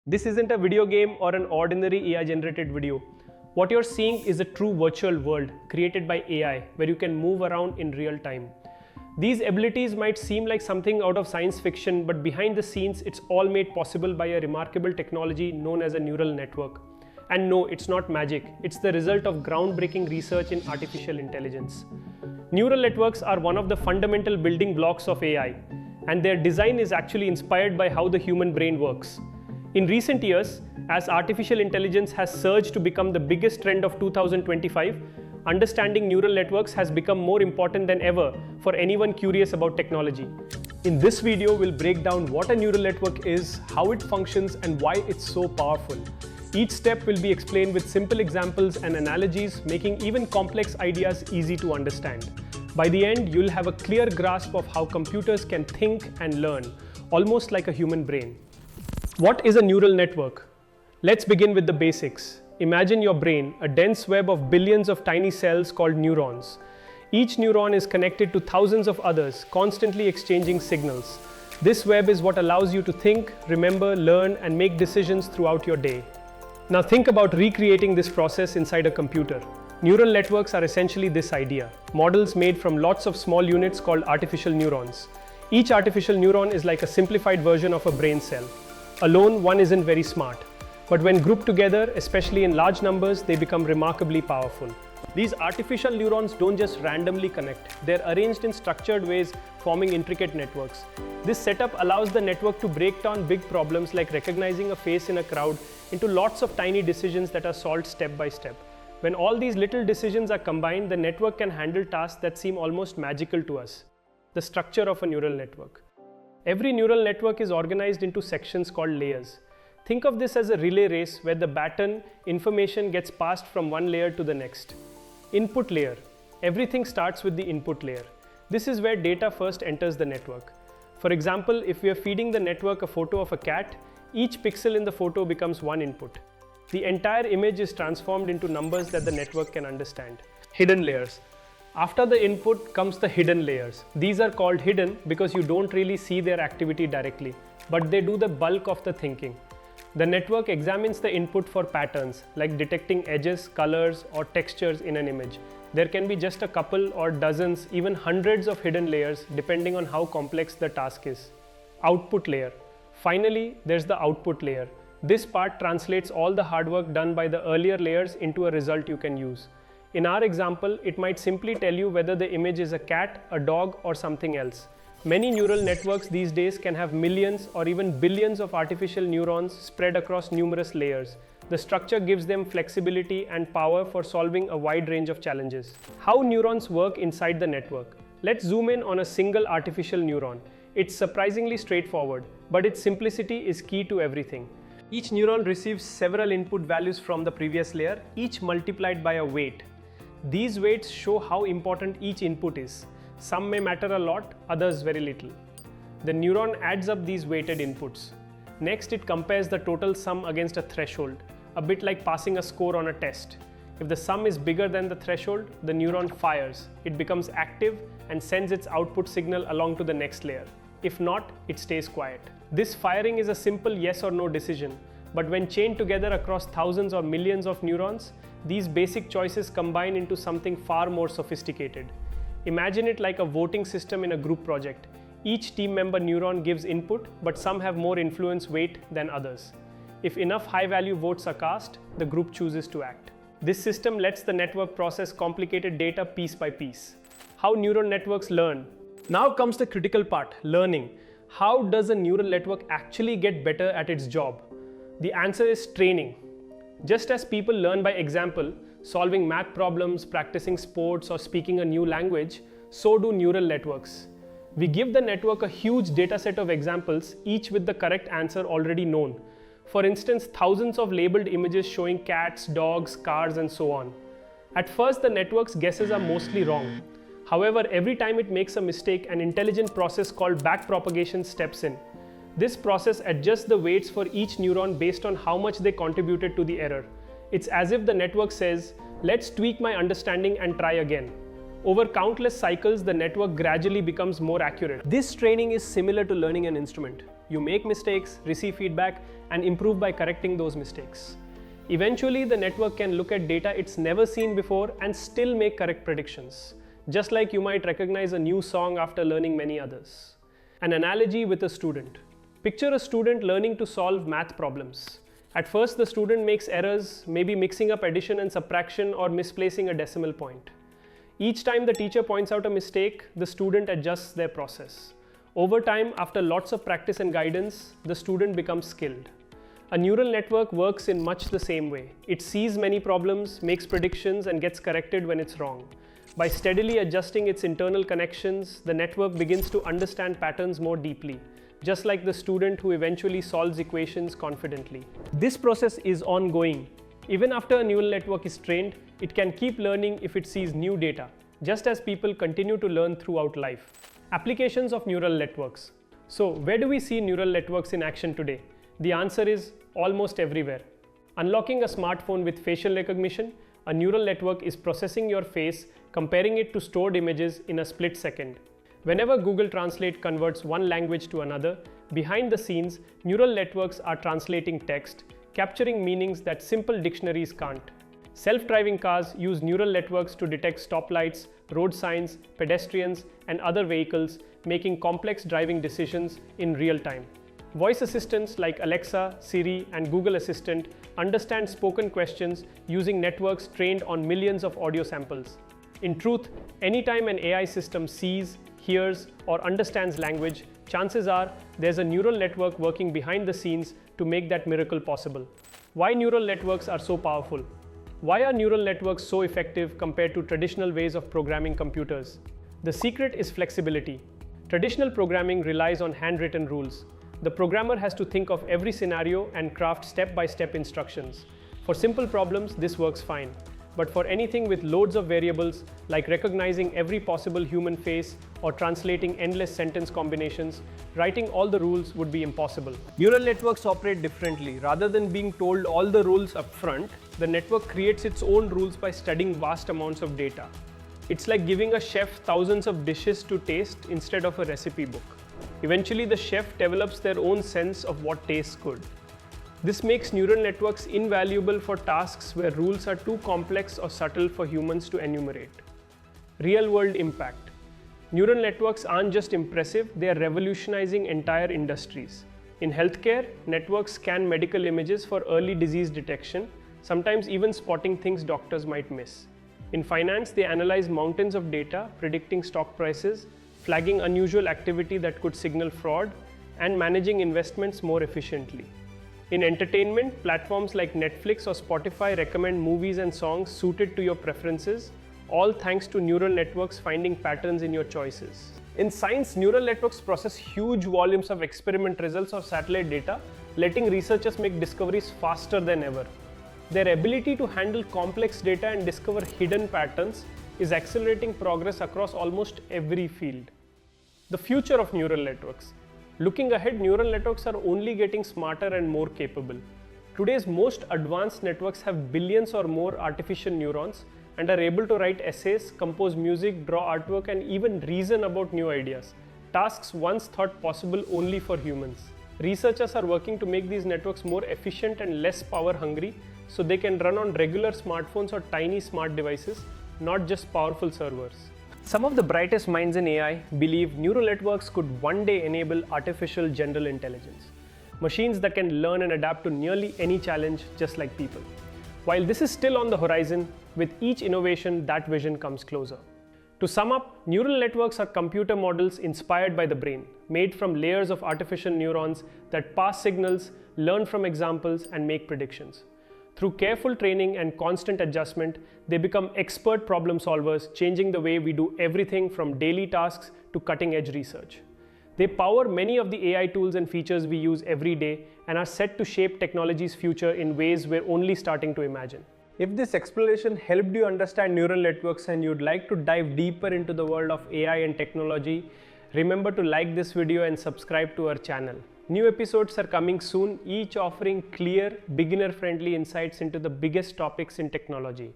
This isn't a video game or an ordinary AI generated video. What you're seeing is a true virtual world created by AI where you can move around in real time. These abilities might seem like something out of science fiction, but behind the scenes, it's all made possible by a remarkable technology known as a neural network. And no, it's not magic, it's the result of groundbreaking research in artificial intelligence. Neural networks are one of the fundamental building blocks of AI, and their design is actually inspired by how the human brain works. In recent years, as artificial intelligence has surged to become the biggest trend of 2025, understanding neural networks has become more important than ever for anyone curious about technology. In this video, we'll break down what a neural network is, how it functions, and why it's so powerful. Each step will be explained with simple examples and analogies, making even complex ideas easy to understand. By the end, you'll have a clear grasp of how computers can think and learn, almost like a human brain. What is a neural network? Let's begin with the basics. Imagine your brain, a dense web of billions of tiny cells called neurons. Each neuron is connected to thousands of others, constantly exchanging signals. This web is what allows you to think, remember, learn, and make decisions throughout your day. Now think about recreating this process inside a computer. Neural networks are essentially this idea, models made from lots of small units called artificial neurons. Each artificial neuron is like a simplified version of a brain cell. Alone, one isn't very smart, but when grouped together, especially in large numbers, they become remarkably powerful. These artificial neurons don't just randomly connect, they're arranged in structured ways, forming intricate networks. This setup allows the network to break down big problems like recognizing a face in a crowd into lots of tiny decisions that are solved step by step. When all these little decisions are combined, the network can handle tasks that seem almost magical to us. The structure of a neural network. Every neural network is organized into sections called layers. Think of this as a relay race where the baton information gets passed from one layer to the next. Input layer. Everything starts with the input layer. This is where data first enters the network. For example, if we are feeding the network a photo of a cat, each pixel in the photo becomes one input. The entire image is transformed into numbers that the network can understand. Hidden layers. After the input comes the hidden layers. These are called hidden because you don't really see their activity directly, but they do the bulk of the thinking. The network examines the input for patterns, like detecting edges, colors, or textures in an image. There can be just a couple or dozens, even hundreds of hidden layers, depending on how complex the task is. Output layer. Finally, there's the output layer. This part translates all the hard work done by the earlier layers into a result you can use. In our example, it might simply tell you whether the image is a cat, a dog, or something else. Many neural networks these days can have millions or even billions of artificial neurons spread across numerous layers. The structure gives them flexibility and power for solving a wide range of challenges. How neurons work inside the network. Let's zoom in on a single artificial neuron. It's surprisingly straightforward, but its simplicity is key to everything. Each neuron receives several input values from the previous layer, each multiplied by a weight. These weights show how important each input is. Some may matter a lot, others very little. The neuron adds up these weighted inputs. Next, it compares the total sum against a threshold, a bit like passing a score on a test. If the sum is bigger than the threshold, the neuron fires. It becomes active and sends its output signal along to the next layer. If not, it stays quiet. This firing is a simple yes or no decision, but when chained together across thousands or millions of neurons, these basic choices combine into something far more sophisticated. Imagine it like a voting system in a group project. Each team member neuron gives input, but some have more influence weight than others. If enough high-value votes are cast, the group chooses to act. This system lets the network process complicated data piece by piece. How neural networks learn. Now comes the critical part, learning. How does a neural network actually get better at its job? The answer is training. Just as people learn by example, solving math problems, practicing sports, or speaking a new language, so do neural networks. We give the network a huge dataset of examples, each with the correct answer already known. For instance, thousands of labeled images showing cats, dogs, cars, and so on. At first, the network's guesses are mostly wrong. However, every time it makes a mistake, an intelligent process called backpropagation steps in. This process adjusts the weights for each neuron based on how much they contributed to the error. It's as if the network says, let's tweak my understanding and try again. Over countless cycles, the network gradually becomes more accurate. This training is similar to learning an instrument. You make mistakes, receive feedback, and improve by correcting those mistakes. Eventually, the network can look at data it's never seen before and still make correct predictions, just like you might recognize a new song after learning many others. An analogy with a student. Picture a student learning to solve math problems. At first, the student makes errors, maybe mixing up addition and subtraction or misplacing a decimal point. Each time the teacher points out a mistake, the student adjusts their process. Over time, after lots of practice and guidance, the student becomes skilled. A neural network works in much the same way. It sees many problems, makes predictions, and gets corrected when it's wrong. By steadily adjusting its internal connections, the network begins to understand patterns more deeply, just like the student who eventually solves equations confidently. This process is ongoing. Even after a neural network is trained, it can keep learning if it sees new data, just as people continue to learn throughout life. Applications of neural networks. So, where do we see neural networks in action today? The answer is almost everywhere. Unlocking a smartphone with facial recognition, a neural network is processing your face, comparing it to stored images in a split second. Whenever Google Translate converts one language to another, behind the scenes, neural networks are translating text, capturing meanings that simple dictionaries can't. Self-driving cars use neural networks to detect stoplights, road signs, pedestrians, and other vehicles, making complex driving decisions in real time. Voice assistants like Alexa, Siri, and Google Assistant understand spoken questions using networks trained on millions of audio samples. In truth, anytime an AI system sees, hears, or understands language, chances are there's a neural network working behind the scenes to make that miracle possible. Why neural networks are so powerful? Why are neural networks so effective compared to traditional ways of programming computers? The secret is flexibility. Traditional programming relies on handwritten rules. The programmer has to think of every scenario and craft step-by-step instructions. For simple problems, this works fine. But for anything with loads of variables, like recognizing every possible human face or translating endless sentence combinations, writing all the rules would be impossible. Neural networks operate differently. Rather than being told all the rules up front, the network creates its own rules by studying vast amounts of data. It's like giving a chef thousands of dishes to taste instead of a recipe book. Eventually, the chef develops their own sense of what tastes good. This makes neural networks invaluable for tasks where rules are too complex or subtle for humans to enumerate. Real-world impact. Neural networks aren't just impressive, they are revolutionizing entire industries. In healthcare, networks scan medical images for early disease detection, sometimes even spotting things doctors might miss. In finance, they analyze mountains of data, predicting stock prices, flagging unusual activity that could signal fraud, and managing investments more efficiently. In entertainment, platforms like Netflix or Spotify recommend movies and songs suited to your preferences, all thanks to neural networks finding patterns in your choices. In science, neural networks process huge volumes of experiment results or satellite data, letting researchers make discoveries faster than ever. Their ability to handle complex data and discover hidden patterns is accelerating progress across almost every field. The future of neural networks. Looking ahead, neural networks are only getting smarter and more capable. Today's most advanced networks have billions or more artificial neurons and are able to write essays, compose music, draw artwork, and even reason about new ideas, tasks once thought possible only for humans. Researchers are working to make these networks more efficient and less power hungry so they can run on regular smartphones or tiny smart devices, not just powerful servers. Some of the brightest minds in AI believe neural networks could one day enable artificial general intelligence, machines that can learn and adapt to nearly any challenge just like people. While this is still on the horizon, with each innovation that vision comes closer. To sum up, neural networks are computer models inspired by the brain, made from layers of artificial neurons that pass signals, learn from examples, and make predictions. Through careful training and constant adjustment, they become expert problem solvers, changing the way we do everything from daily tasks to cutting-edge research. They power many of the AI tools and features we use every day and are set to shape technology's future in ways we're only starting to imagine. If this explanation helped you understand neural networks and you'd like to dive deeper into the world of AI and technology, remember to like this video and subscribe to our channel. New episodes are coming soon, each offering clear, beginner-friendly insights into the biggest topics in technology.